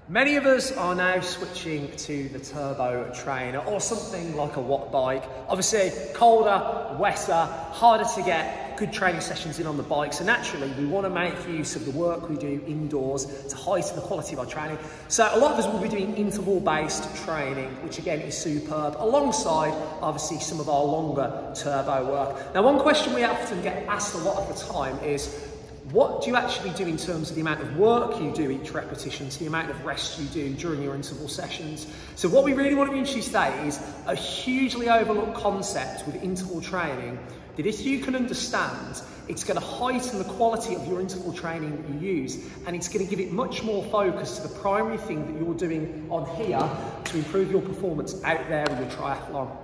Many of us are now switching to the turbo trainer or something like a watt bike. Obviously, colder, wetter, harder to get good training sessions in on the bike. So naturally, we want to make use of the work we do indoors to heighten the quality of our training. So a lot of us will be doing interval-based training, which again is superb, alongside obviously some of our longer turbo work. Now, one question we often get asked a lot of the time is, what do you actually do in terms of the amount of work you do each repetition to the amount of rest you do during your interval sessions? So what we really want to introduce today is a hugely overlooked concept with interval training that if you can understand, it's going to heighten the quality of your interval training that you use, and it's going to give it much more focus to the primary thing that you're doing on here to improve your performance out there in your triathlon.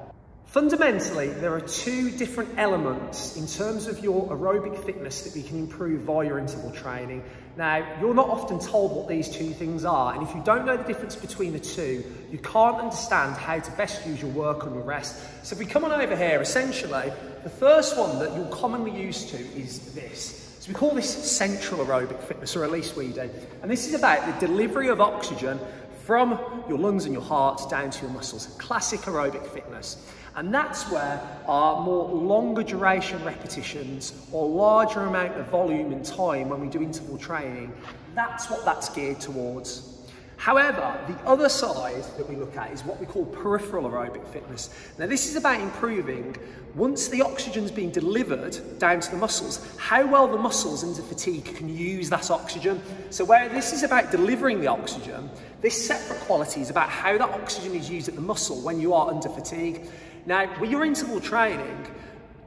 Fundamentally, there are two different elements in terms of your aerobic fitness that we can improve via your interval training. Now, you're not often told what these two things are, and if you don't know the difference between the two, you can't understand how to best use your work and your rest. So if we come on over here, essentially, the first one that you're commonly used to is this. So we call this central aerobic fitness, or at least we do. And this is about the delivery of oxygen from your lungs and your heart down to your muscles. Classic aerobic fitness. And that's where our more longer duration repetitions or larger amount of volume and time when we do interval training, that's what that's geared towards. However, the other side that we look at is what we call peripheral aerobic fitness. Now, this is about improving, once the oxygen's being delivered down to the muscles, how well the muscles under fatigue can use that oxygen. So where this is about delivering the oxygen, this separate quality is about how that oxygen is used at the muscle when you are under fatigue. Now, with your interval training,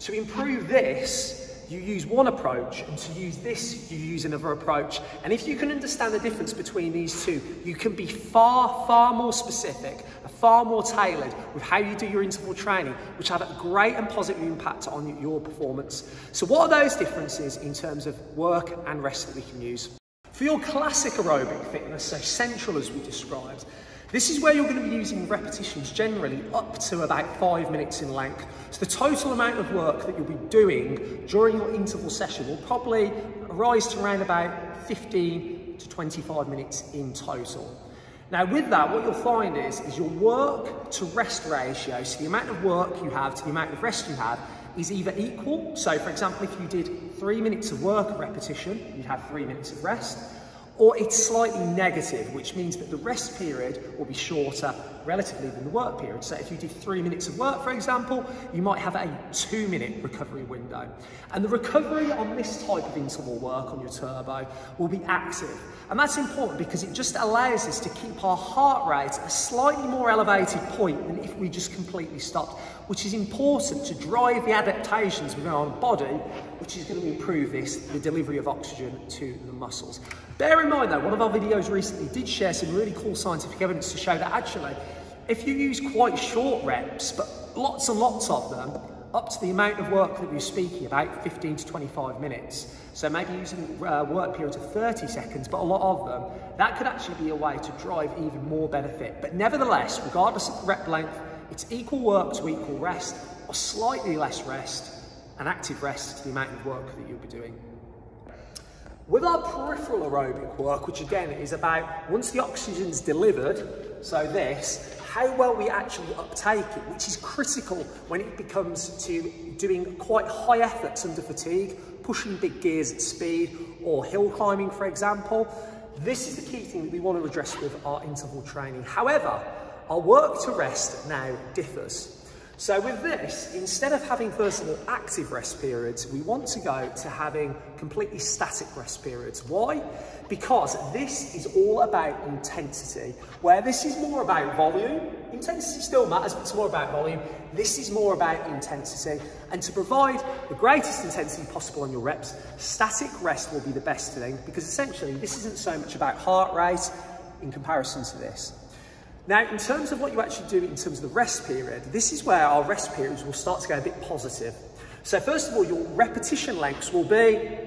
to improve this, you use one approach, and to use this, you use another approach. And if you can understand the difference between these two, you can be far, far more specific, far more tailored with how you do your interval training, which have a great and positive impact on your performance. So what are those differences in terms of work and rest that we can use? For your classic aerobic fitness, so central as we described, this is where you're going to be using repetitions generally up to about 5 minutes in length. So the total amount of work that you'll be doing during your interval session will probably rise to around about 15 to 25 minutes in total. Now with that, what you'll find is your work to rest ratio, so the amount of work you have to the amount of rest you have, is either equal. So for example, if you did 3 minutes of work at repetition, you'd have 3 minutes of rest. Or it's slightly negative, which means that the rest period will be shorter relatively than the work period. So if you did 3 minutes of work, for example, you might have a 2-minute recovery window. And the recovery on this type of interval work on your turbo will be active. And that's important because it just allows us to keep our heart rate at a slightly more elevated point than if we just completely stopped, which is important to drive the adaptations within our body, which is going to improve the delivery of oxygen to the muscles. Bear in mind though, one of our videos recently did share some really cool scientific evidence to show that actually, if you use quite short reps, but lots and lots of them, up to the amount of work that we're speaking about, 15 to 25 minutes, so maybe using work periods of 30 seconds, but a lot of them, that could actually be a way to drive even more benefit. But nevertheless, regardless of the rep length, it's equal work to equal rest, or slightly less rest, and active rest to the amount of work that you'll be doing. With our peripheral aerobic work, which again is about once the oxygen's delivered, so this, how well we actually uptake it, which is critical when it becomes to doing quite high efforts under fatigue, pushing big gears at speed, or hill climbing, for example. This is the key thing that we want to address with our interval training. However, our work to rest now differs. So with this, instead of having first of all active rest periods, we want to go to having completely static rest periods. Why? Because this is all about intensity, where this is more about volume. Intensity still matters, but it's more about volume. This is more about intensity. And to provide the greatest intensity possible on your reps, static rest will be the best thing, because essentially this isn't so much about heart rate in comparison to this. Now, in terms of what you actually do in terms of the rest period, this is where our rest periods will start to go a bit positive. So first of all, your repetition lengths will be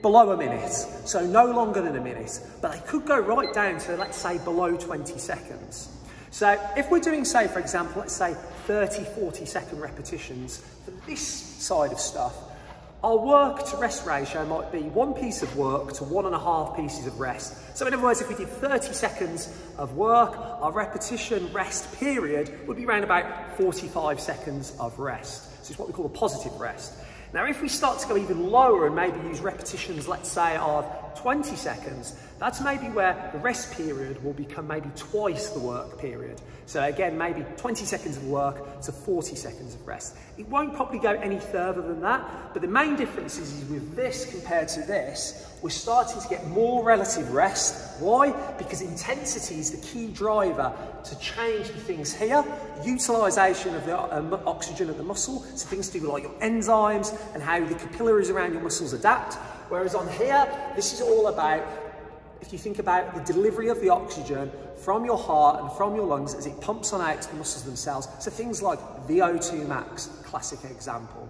below a minute, so no longer than a minute, but they could go right down to, let's say, below 20 seconds. So if we're doing, say, for example, let's say 30, 40 second repetitions for this side of stuff, Our work to rest ratio might be 1 piece of work to 1.5 pieces of rest. So in other words, if we did 30 seconds of work, our repetition rest period would be around about 45 seconds of rest. So it's what we call a positive rest. Now, if we start to go even lower and maybe use repetitions, let's say of 20 seconds, that's maybe where the rest period will become maybe twice the work period. So again, maybe 20 seconds of work to 40 seconds of rest. It won't probably go any further than that, but the main difference is with this compared to this, we're starting to get more relative rest. Why? Because intensity is the key driver to change the things here. Utilisation of the oxygen at the muscle, so things to do like your enzymes and how the capillaries around your muscles adapt. Whereas on here, this is all about, if you think about the delivery of the oxygen from your heart and from your lungs as it pumps on out to the muscles themselves. So things like VO2 max, classic example.